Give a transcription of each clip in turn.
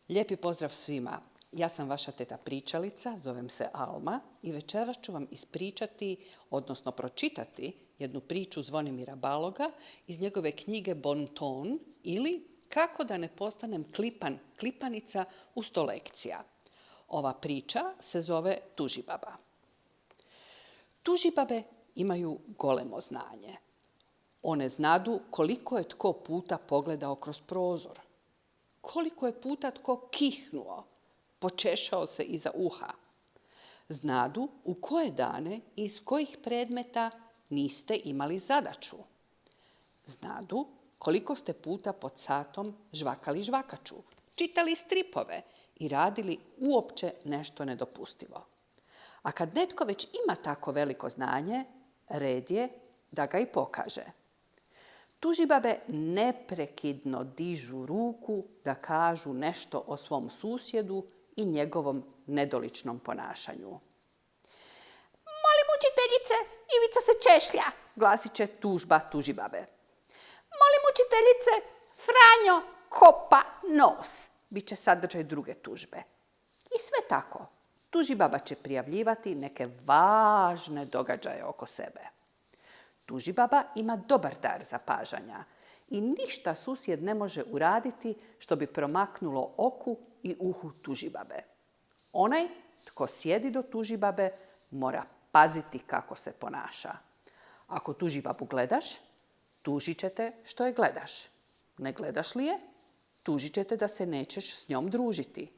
Lijepi pozdrav svima. Ja sam vaša teta pričalica, zovem se Alma i večeras ću vam ispričati, odnosno pročitati jednu priču Zvonimira Baloga iz njegove knjige Bon ton ili Kako da ne postanem klipanica u 100 lekcija. Ova priča se zove Tužibaba. Tužibabe imaju golemo znanje. One znadu koliko je tko puta pogledao kroz prozor, koliko je puta tko kihnuo, počešao se iza uha. Znadu u koje dane i iz kojih predmeta niste imali zadaću. Znadu koliko ste puta pod satom žvakali žvakaču, čitali stripove i radili uopće nešto nedopustivo. A kad netko već ima tako veliko znanje, red je da ga i pokaže. Tužibabe neprekidno dižu ruku da kažu nešto o svom susjedu i njegovom nedoličnom ponašanju. Molim učiteljice, Ivica se češlja, glasit će tužba tužibabe. Molim učiteljice, Franjo kopa nos, bit će sadržaj druge tužbe. I sve tako. Tužibaba će prijavljivati neke važne događaje oko sebe. Tužibaba ima dobar dar zapažanja i ništa susjed ne može uraditi što bi promaknulo oku i uhu tužibabe. Onaj tko sjedi do tužibabe mora paziti kako se ponaša. Ako tužibabu gledaš, tužit ćete što je gledaš. Ne gledaš li je, tužit ćete da se nećeš s njom družiti.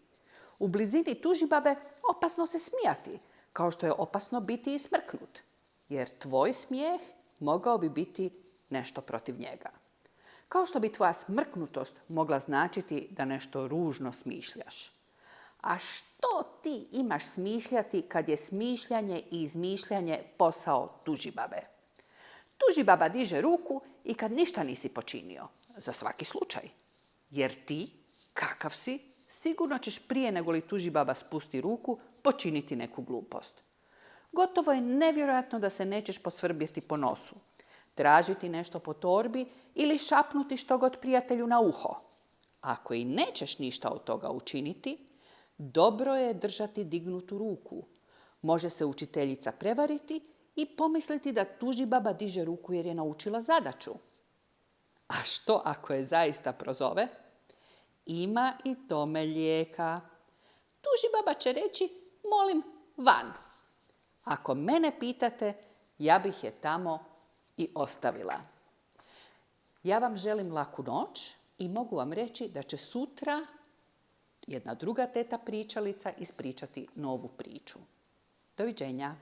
U blizini tužibabe opasno se smijati, kao što je opasno biti i smrknut, jer tvoj smijeh mogao bi biti nešto protiv njega. Kao što bi tvoja smrknutost mogla značiti da nešto ružno smišljaš. A što ti imaš smišljati kad je smišljanje i izmišljanje posao tužibabe? Tužibaba diže ruku i kad ništa nisi počinio, za svaki slučaj. Jer ti, kakav si, sigurno ćeš prije nego li tužibaba spusti ruku počiniti neku glupost. Gotovo je nevjerojatno da se nećeš posvrbjeti po nosu, tražiti nešto po torbi ili šapnuti što god prijatelju na uho. Ako i nećeš ništa od toga učiniti, dobro je držati dignutu ruku. Može se učiteljica prevariti i pomisliti da tužibaba diže ruku jer je naučila zadaću. A što ako je zaista prozove? Ima i tome lijeka. Tužibaba će reći, molim, van. Ako mene pitate, ja bih je tamo i ostavila. Ja vam želim laku noć i mogu vam reći da će sutra jedna druga teta pričalica ispričati novu priču. Doviđenja.